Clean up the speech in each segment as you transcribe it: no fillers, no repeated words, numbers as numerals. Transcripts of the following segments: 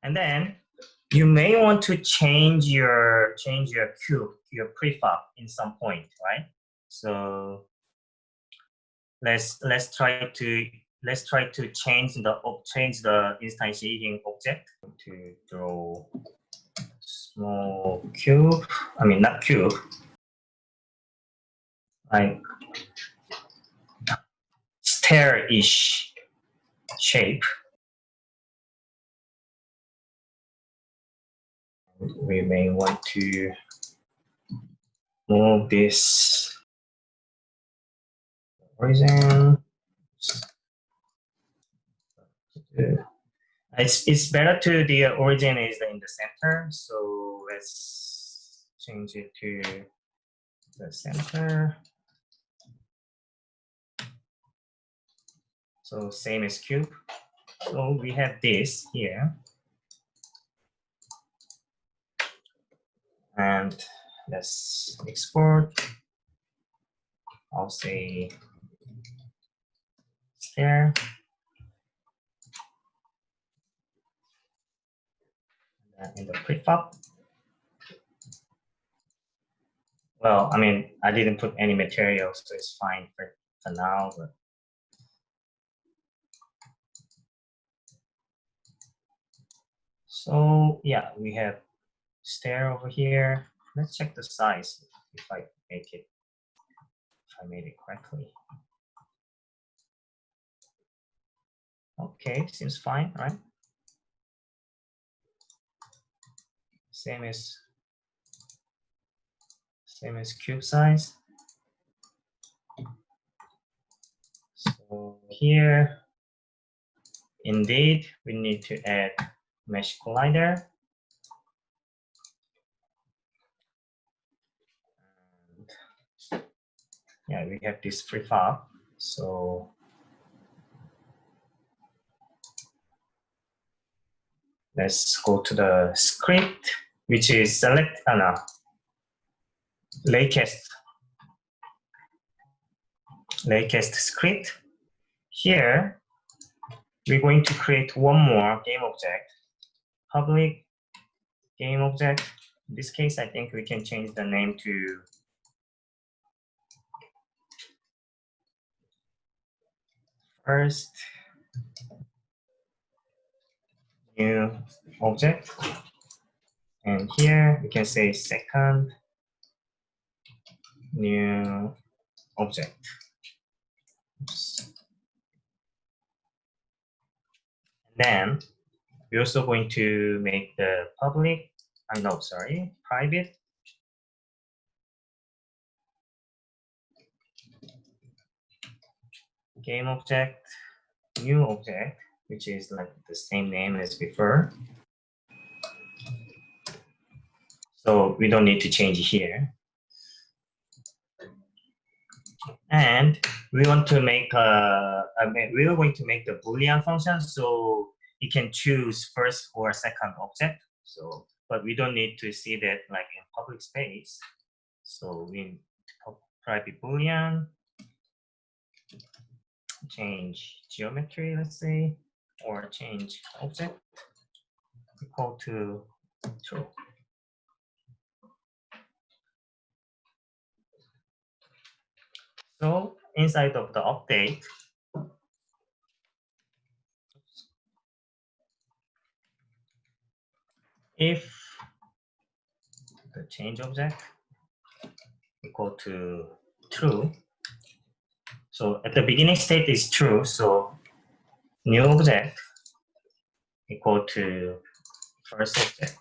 And then you may want to change your cube, your prefab in some point, right? So let's try to change the instantiating object to draw small cube. I mean, not cube, like stair-ish shape. We may want to move this origin. It's better to the origin is in the center. So let's change it to the center. So same as cube. So we have this here. And let's export. I'll say stair. In the prefab. Well, I mean, I didn't put any material, so it's fine for now. But so yeah, we have stair over here. Let's check the size if I made it correctly. Okay, seems fine, right? Same as cube size. So here, indeed, we need to add mesh collider. And yeah, we have this prefab. So let's go to the script, which is select Raycast script. Here, we're going to create one more game object, public game object. In this case, I think we can change the name to first new object. And here we can say second new object. Oops. And then we're also going to make the public, private game object, new object, which is like the same name as before. So we don't need to change it here. And we want to make we are going to make the Boolean function, so you can choose first or second object. So, but we don't need to see that like in public space. So we private Boolean, change geometry, let's say, or change object equal to true. So inside of the update, if the change object equal to true, so at the beginning state is true, so new object equal to first object.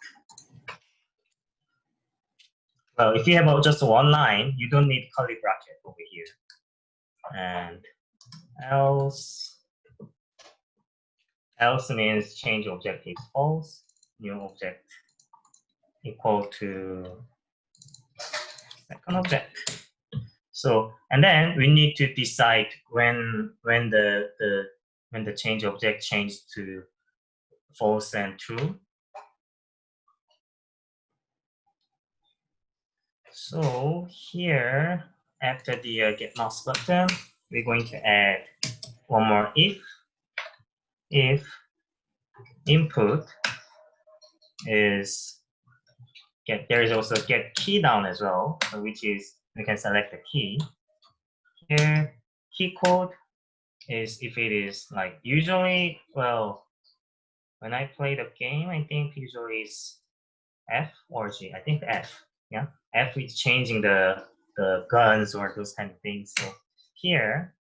Well, if you have just one line, you don't need curly bracket over here. And else means change object is false, new object equal to second object. So, and then we need to decide when the change object changed to false and true. So here, after the get mouse button, we're going to add one more if input is there is also get key down as well, which is we can select the key. Here, key code is if it is like usually, well, when I play the game, I think usually it's F or G. I think F. Yeah, F is changing the guns or those kind of things. So here,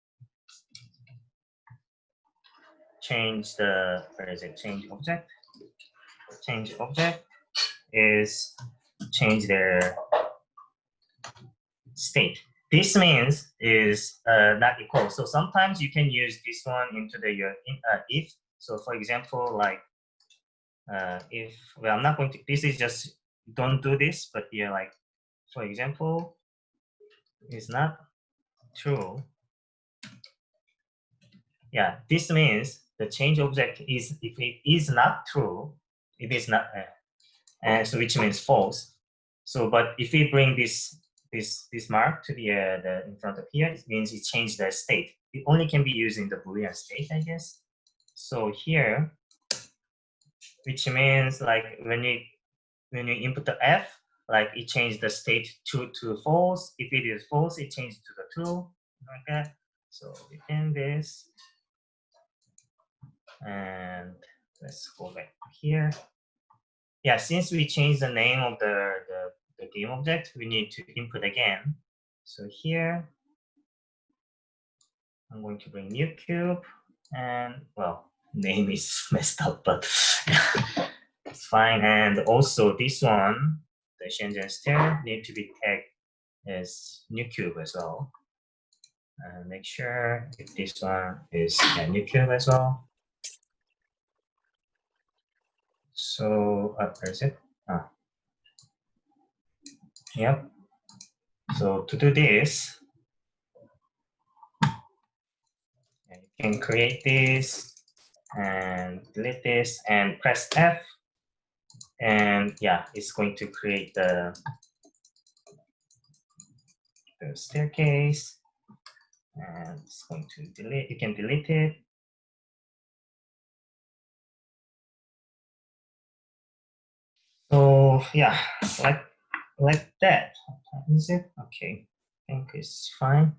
change the where is it? Change object. Change object is change their state. This means is not equal. So sometimes you can use this one into the your if. So for example, like if well, I'm not going to. This is just don't do this, but yeah, like for example, is not true. Yeah, this means the change object is if it is not true, it is not, and so which means false. So, but if we bring this mark to the in front of here, it means it changed the state. It only can be used in the Boolean state, I guess. So here, which means like when you input the F, like it changed the state to false. If it is false, it changed to the true, like that. So we end this, and let's go back here. Yeah, since we changed the name of the game object, we need to input again. So here, I'm going to bring new cube, and well, name is messed up, but it's fine. And also this one, the ShenZhen stair, need to be tagged as new cube as well. And make sure if this one is a new cube as well. So where is it? Yep. So to do this, you can create this and delete this and press F. And yeah, it's going to create the staircase. And it's going to delete, you can delete it. So yeah, like that. Is it? Okay, I think it's fine.